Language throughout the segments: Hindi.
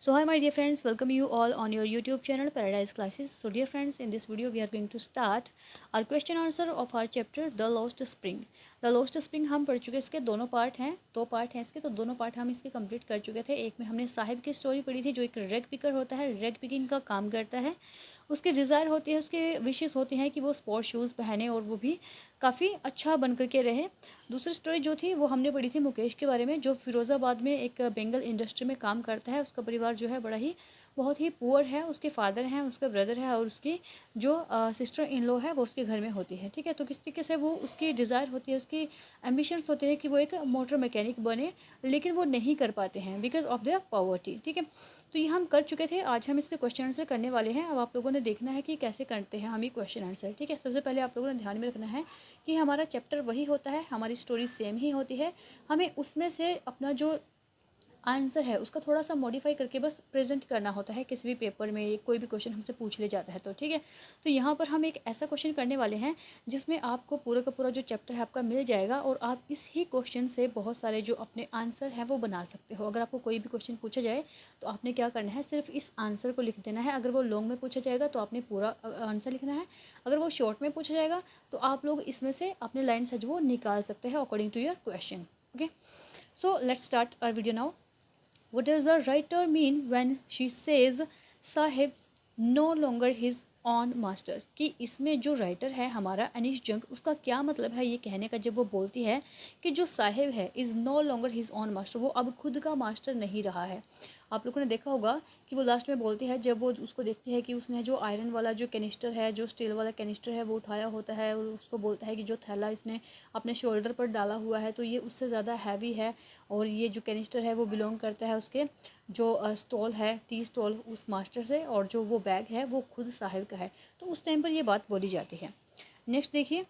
So hi my dear friends, welcome you all on your YouTube channel Paradise Classes. So dear friends, in this video we are going to start our question answer of our chapter The Lost Spring. The Lost Spring हम पढ़ चुके, इसके दोनों पार्ट हैं, दो पार्ट हैं इसके, तो दोनों पार्ट हम इसके कंप्लीट कर चुके थे। एक में हमने साहिब की स्टोरी पढ़ी थी जो एक रेग पिकर होता है, रेग पिकिंग का काम करता है। उसकी डिज़ायर होती है, उसके विशेस होते हैं कि वो स्पोर्ट शूज़ पहने और वो भी काफ़ी अच्छा बन करके रहे। दूसरी स्टोरी जो थी वो हमने पढ़ी थी मुकेश के बारे में, जो फ़िरोज़ाबाद में एक बेंगल इंडस्ट्री में काम करता है। उसका परिवार जो है बड़ा ही बहुत ही पुअर है, उसके फादर हैं, उसका ब्रदर है और उसकी जो सिस्टर इन लॉ है वो उसके घर में होती है। ठीक है, तो किस तरीके से वो उसकी डिज़ायर होती है, उसकी एम्बिशंस होते हैं कि वो एक मोटर मैकेनिक बने, लेकिन वो नहीं कर पाते हैं बिकॉज ऑफ द पॉवर्टी। ठीक है, तो ये हम कर चुके थे, आज हम इसके क्वेश्चन आंसर करने वाले हैं। अब आप लोगों ने देखना है कि कैसे करते हैं हम ये क्वेश्चन आंसर। ठीक है, सबसे पहले आप लोगों ने ध्यान में रखना है कि हमारा चैप्टर वही होता है, हमारी स्टोरी सेम ही होती है, हमें उसमें से अपना जो आंसर है उसका थोड़ा सा मॉडिफाई करके बस प्रेजेंट करना होता है किसी भी पेपर में, कोई भी क्वेश्चन हमसे पूछ ले जाता है तो। ठीक है, तो यहाँ पर हम एक ऐसा क्वेश्चन करने वाले हैं जिसमें आपको पूरा का पूरा जो चैप्टर है आपका मिल जाएगा और आप इस ही क्वेश्चन से बहुत सारे जो अपने आंसर हैं वो बना सकते हो। अगर आपको कोई भी क्वेश्चन पूछा जाए तो आपने क्या करना है, सिर्फ इस आंसर को लिख देना है। अगर वो लॉन्ग में पूछा जाएगा तो आपने पूरा आंसर लिखना है, अगर वो शॉर्ट में पूछा जाएगा तो आप लोग इसमें से अपने लाइन है जो वो निकाल सकते हैं according to your question. Okay, so let's start our video now. What does the writer mean when she says Saheb no longer his own master? कि इसमें जो राइटर है हमारा अनीश जंग, उसका क्या मतलब है ये कहने का, जब वो बोलती है कि जो साहिब है is no longer his own master, वो अब खुद का मास्टर नहीं रहा है। आप लोगों ने देखा होगा कि वो लास्ट में बोलती है, जब वो उसको देखती है कि उसने जो आयरन वाला जो कैनिस्टर है, जो स्टील वाला कैनिस्टर है वो उठाया होता है और उसको बोलता है कि जो थैला इसने अपने शोल्डर पर डाला हुआ है तो ये उससे ज़्यादा हैवी है और ये जो कैनिस्टर है वो बिलोंग करता है उसके जो स्टॉल है, टी स्टॉल उस मास्टर से, और जो वो बैग है वो खुद साहिब का है। तो उस टाइम पर ये बात बोली जाती है। नेक्स्ट देखिए,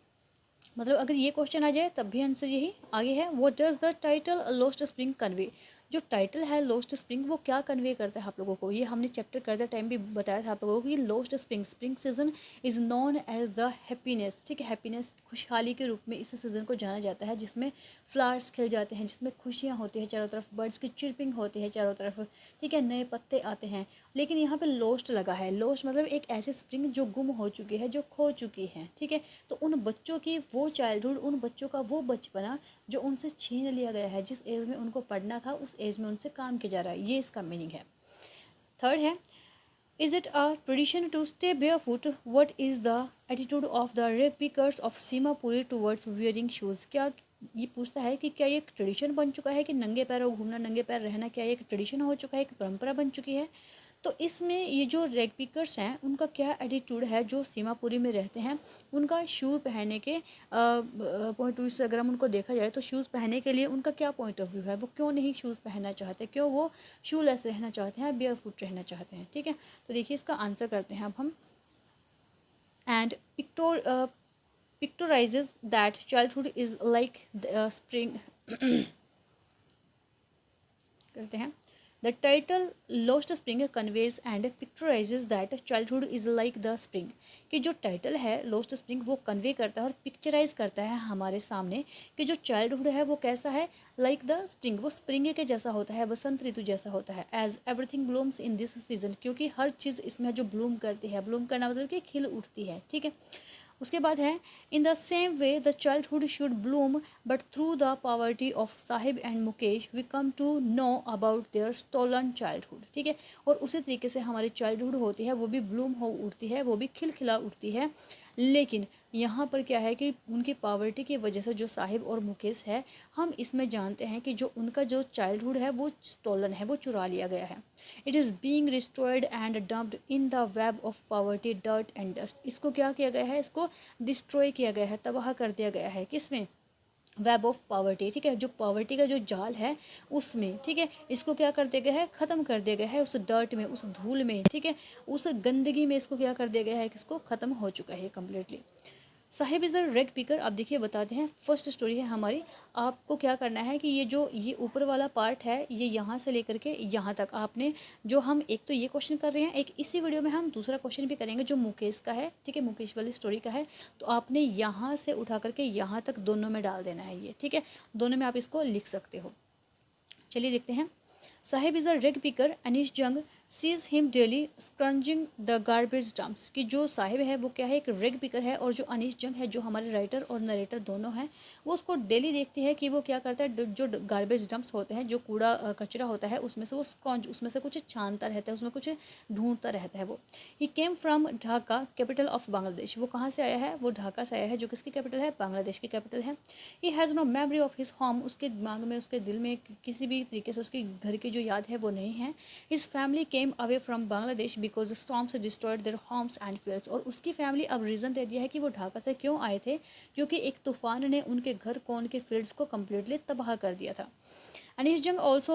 मतलब अगर ये क्वेश्चन आ जाए तब भी आंसर यही आगे है। What does the title lost spring convey? जो टाइटल है लोस्ट स्प्रिंग वो क्या कन्वे करता है आप लोगों को, ये हमने चैप्टर करते टाइम भी बताया था आप लोगों को कि lost spring, spring season is known as the happiness. ठीक है, हैप्पीनेस खुशहाली के रूप में इस सीज़न को जाना जाता है जिसमें फ्लावर्स खिल जाते हैं, जिसमें खुशियाँ होती हैं चारों तरफ, बर्ड्स की चिरपिंग होती है चारों तरफ। ठीक है, नए पत्ते आते हैं। लेकिन यहाँ पे लोस्ट लगा है, लोस्ट मतलब एक ऐसी स्प्रिंग जो गुम हो चुकी है, जो खो चुकी है। ठीक है, तो उन बच्चों की वो चाइल्डहुड, उन बच्चों का वो बचपना जो उनसे छीन लिया गया है, जिस एज में उनको पढ़ना था उस एज में उनसे काम किया जा रहा है, ये इसका मीनिंग है। थर्ड है, is it a tradition to stay barefoot? What is the attitude of the rag pickers of Seemapuri towards wearing shoes? क्या ये पूछता है कि क्या ये एक ट्रेडिशन बन चुका है कि नंगे पैरों घूमना, नंगे पैर रहना, क्या ये एक ट्रेडिशन हो चुका है, एक परंपरा बन चुकी है? तो इसमें ये जो रेग पिकर्स हैं उनका क्या एटीट्यूड है, जो सीमापुरी में रहते हैं उनका शू पहनने के पॉइंट व्यू से अगर हम उनको देखा जाए तो शूज़ पहनने के लिए उनका क्या पॉइंट ऑफ व्यू है, वो क्यों नहीं शूज़ पहनना चाहते, क्यों वो शू लेस रहना चाहते हैं, बेयर फुट रहना चाहते हैं। ठीक है, तो देखिए इसका आंसर करते हैं अब हम। And pictorises that childhood is like spring करते हैं। The title lost spring conveys and picturises that childhood is like the spring, कि जो टाइटल है लॉस्ट स्प्रिंग वो कन्वे करता है और पिक्चराइज करता है हमारे सामने कि जो चाइल्डहुड है वो कैसा है, लाइक द स्प्रिंग, वो स्प्रिंग के जैसा होता है, बसंत ऋतु जैसा होता है। As everything blooms in this season, क्योंकि हर चीज़ इसमें जो ब्लूम करती है, ब्लूम करना मतलब कि खिल उठती है। ठीक है, उसके बाद है, in the same way the childhood should bloom but through the poverty of Saheb and Mukesh we come to know about their stolen childhood. ठीक है, और उसी तरीके से हमारी चाइल्डहुड होती है वो भी ब्लूम हो उठती है, वो भी खिलखिला उठती है। लेकिन यहाँ पर क्या है कि उनकी पॉवर्टी की वजह से जो साहिब और मुकेश है, हम इसमें जानते हैं कि जो उनका जो चाइल्डहुड है वो स्टोलन है, वो चुरा लिया गया है। It is being restored and dumped in the web of poverty, dirt and dust. इसको क्या किया गया है, इसको डिस्ट्रॉय किया गया है, तबाह कर दिया गया है, किसमें, वेब ऑफ पॉवर्टी। ठीक है, जो पॉवर्टी का जो जाल है उसमें। ठीक है, इसको क्या कर दिया गया है, ख़त्म कर दिया गया है उस डर्ट में, उस धूल में। ठीक है, उस गंदगी में इसको क्या कर दिया गया है, किसको ख़त्म हो चुका है completely. Sahib is a red picker. अब देखिए बताते हैं, फर्स्ट स्टोरी है हमारी। आपको क्या करना है कि ये ऊपर वाला पार्ट है, ये यहाँ से लेकर के यहाँ तक आपने, जो हम एक तो ये क्वेश्चन कर रहे हैं, एक इसी वीडियो में हम दूसरा क्वेश्चन भी करेंगे जो मुकेश का है। ठीक है, मुकेश वाली स्टोरी का है, तो आपने यहाँ से उठा करके यहाँ तक दोनों में डाल देना है ये। ठीक है, दोनों में आप इसको लिख सकते हो। चलिए देखते हैं। साहिब इज़ अ रेग picker, Anees Jung sees him daily scrounging the garbage dumps. कि जो साहिब है वो क्या है, एक रेग पिकर है, और जो अनीश जंग है जो हमारे राइटर और नरेटर दोनों हैं, वो उसको डेली देखती है कि वो क्या करता है, जो गार्बेज डंप्स होते हैं, जो कूड़ा कचरा होता है, उसमें से वो स्क्रंज, उसमें से कुछ छानता रहता है, उसमें कुछ ढूंढता रहता है वो। He came from Dhaka, capital of Bangladesh. वो कहाँ से आया है, वो ढाका से आया है, जो किसकी कैपिटल है, बांग्लादेश की कैपिटल है। He has no memory of his home. उसके दिमाग में, उसके दिल में किसी भी तरीके से उसके घर की जो याद है वो नहीं है। His family came away from Bangladesh because storms destroyed their homes and fields. और उसकी फैमिली अब रीज़न दे दिया है कि वो ढाका से क्यों आए थे, क्योंकि एक तूफान ने उनके घर को, उनके फील्ड्स को कम्प्लीटली तबाह कर दिया था। अनीश जंग ऑल्सो,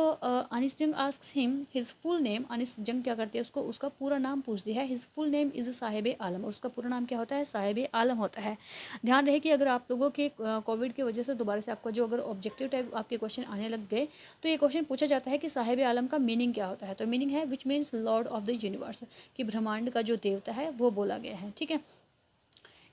अनीश जंग asks him his full name. Anish जंग क्या करती है, उसको उसका पूरा नाम पूछती है। His full name is Saheb Alam. और उसका पूरा नाम क्या होता है, साहिब आलम होता है। ध्यान रहे कि अगर आप लोगों के कोविड की वजह से दोबारा से आपका जो अगर ऑब्जेक्टिव टाइप आपके क्वेश्चन आने लग गए, तो ये क्वेश्चन पूछा जाता है कि साहिब आलम का मीनिंग क्या होता है। तो मीनिंग है which means Lord of the universe, कि ब्रह्मांड का जो देवता है वो बोला गया है। ठीक है,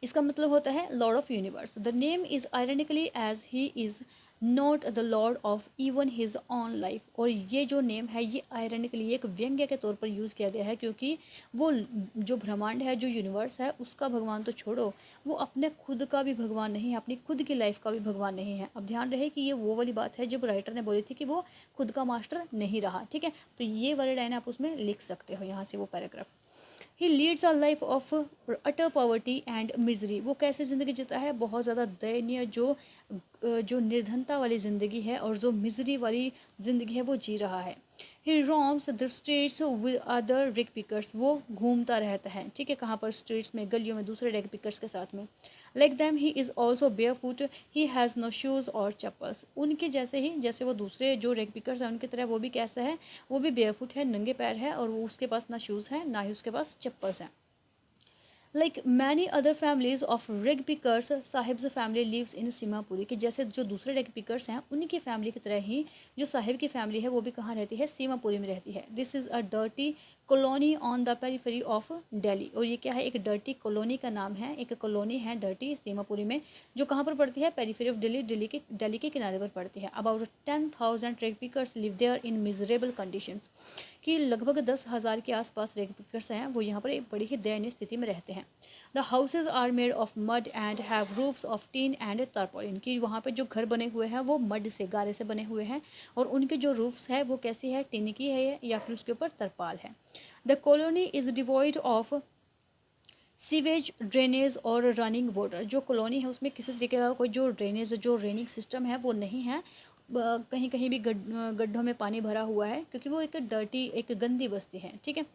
इसका मतलब होता है lord of universe. The name is ironically as he is not the lord of even his own life. और ये जो नेम है ये आयरनिकली एक व्यंग्य के तौर पर यूज़ किया गया है, क्योंकि वो जो ब्रह्मांड है, जो यूनिवर्स है, उसका भगवान तो छोड़ो, वो अपने खुद का भी भगवान नहीं है, अपनी खुद की लाइफ का भी भगवान नहीं है। अब ध्यान रहे कि ये वो वाली बात है जब राइटर ने बोली थी कि वो खुद का मास्टर नहीं रहा। ठीक है, तो ये वाली लाइन आप उसमें लिख सकते हो, यहाँ से वो paragraph. He leads a life of utter poverty and misery. वो कैसे ज़िंदगी जीता है, बहुत ज़्यादा दयनीय, जो निर्धनता वाली ज़िंदगी है और जो मिजरी वाली ज़िंदगी है वो जी रहा है। He roams the streets with other rag pickers. वो घूमता रहता है, ठीक है, कहाँ पर, स्ट्रीट्स में, गलियों में, दूसरे रेग पिकर्स के साथ में। Like them he is also barefoot, he has no shoes और चप्पल्स। उनके जैसे ही, जैसे वो दूसरे जो रेग पिकर्स हैं उनकी तरह वो भी कैसा है, वो भी बेयर फुट है, नंगे पैर है, और वो उसके पास ना शूज़ है ना ही उसके पास चप्पल्स हैं। Like many other families of rag pickers, Saheb's family lives in Seemapuri. कि जैसे जो दूसरे रेग पिकर्स हैं उनकी फैमिली की तरह ही जो साहिब की फैमिली है वो भी कहाँ रहती है, सीमापुरी में रहती है। This is a dirty colony on the periphery of Delhi. और ये क्या है, एक डर्टी कॉलोनी का नाम है, एक कॉलोनी है डर्टी सीमापुरी में, जो कहाँ पर पड़ती है, पेरीफेरी ऑफ दिल्ली, दिल्ली के किनारे पर पड़ती है। About 10,000 rag pickers live there in miserable conditions. कि लगभग 10,000 के आसपास रेग पिकर्स हैं, वो यहाँ पर एक बड़ी ही दयनीय स्थिति में रहते हैं। The houses are made of mud and have roofs of tin and tarpaulin. कि वहाँ पे जो घर बने हुए हैं वो मड से, गारे से बने हुए हैं, और उनके जो रूफ्स है वो कैसी है, टीन की है, या फिर उसके ऊपर तरपाल है। The colony is devoid of sewage, drainage और रनिंग वाटर। जो कॉलोनी है उसमें किसी तरीके का कोई जो ड्रेनेज, जो रेनिंग सिस्टम है वो नहीं है। कहीं कहीं भी गड्ढों में पानी भरा हुआ है, क्योंकि वो एक डर्टी, एक गंदी बस्ती है। ठीक है,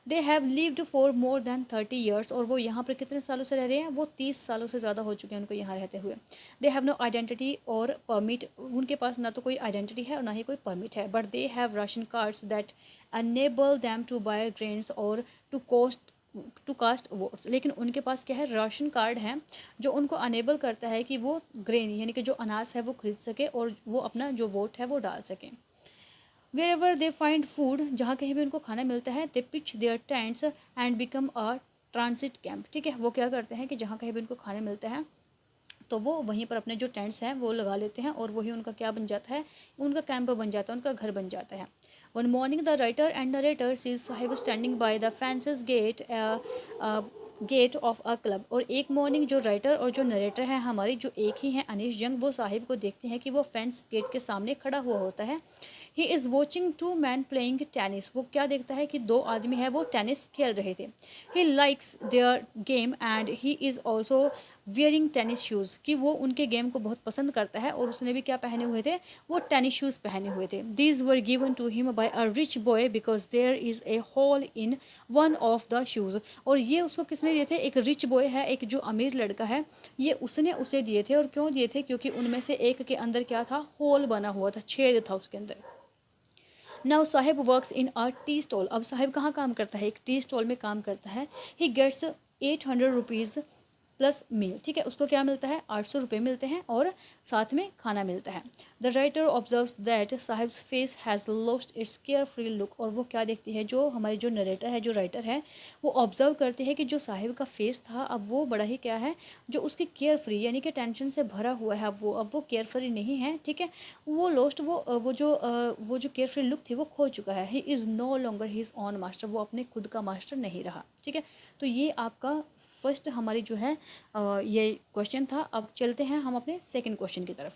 they have lived for more than 30 years. और वो यहाँ पर कितने सालों से रह रहे हैं, वो 30 सालों से ज़्यादा हो चुके हैं उनको यहाँ रहते हुए। दे हैव नो आइडेंटिटी और परमिट। उनके पास ना तो कोई आइडेंटिटी है और ना ही कोई परमिट है। But they have ration cards that enable them to buy grains और टू कास्ट वोट्स। लेकिन उनके पास क्या है, राशन कार्ड है जो उनको अनेबल करता है कि वो ग्रेन, यानी कि जो अनाज है वो खरीद सके और वो अपना जो वोट है वो डाल सकें। Wherever they find food, जहाँ कहीं भी उनको खाना मिलता है, they pitch their tents and become a transit camp. ठीक है, वो क्या करते हैं कि जहाँ कहीं भी उनको खाना मिलता है तो वो वहीं पर अपने जो टेंट्स हैं वो लगा लेते हैं, और वही उनका क्या बन जाता है, उनका कैंप बन जाता है, उनका घर बन जाता है। One morning the writer and narrator sees Saheb standing by the fences gate of a club. और एक मॉर्निंग जो राइटर और जो नरेटर है हमारी, जो एक ही हैं, अनीश जंग, वो साहिब को देखते हैं कि वो फेंस गेट के सामने खड़ा हुआ होता है। He is watching two man playing tennis. वो क्या देखता है कि दो आदमी है वो टेनिस खेल रहे थे। He likes their game and he is also wearing tennis shoes. कि वो उनके गेम को बहुत पसंद करता है, और उसने भी क्या पहने हुए थे, वो टेनिस शूज़ पहने हुए थे। These were given to him by a rich boy because there is a hole in one of the shoes. और ये उसको किसने दिए थे, एक रिच बॉय है, एक जो अमीर लड़का है, ये उसने उसे दिए थे। और क्यों दिए थे, क्योंकि उनमें से एक के अंदर क्या था, होल बना हुआ था, छेद था उसके अंदर। Now Sahib works in a tea stall. अब साहिब कहाँ काम करता है, एक टी स्टॉल में काम करता है। ही गेट्स 800 रुपीज़ प्लस मील, ठीक है। उसको क्या मिलता है, 800 रुपये मिलते हैं और साथ में खाना मिलता है। The writer observes that sahibs face has lost its care free look, और वो क्या देखती है, जो हमारी जो नरेटर है, जो राइटर है, वो ऑब्जर्व करती है कि जो साहिब का फेस था अब वो बड़ा ही क्या है, जो उसकी केयर फ्री यानी कि टेंशन से भरा हुआ है, अब वो केयर फ्री नहीं है, ठीक है। वो लॉस्ट, वो जो केयर फ्री लुक थी वो खो चुका है। He is no longer his own master, वो अपने खुद का मास्टर नहीं रहा, ठीक है। तो ये आपका फर्स्ट हमारी जो है ये क्वेश्चन था। अब चलते हैं हम अपने सेकंड क्वेश्चन की तरफ।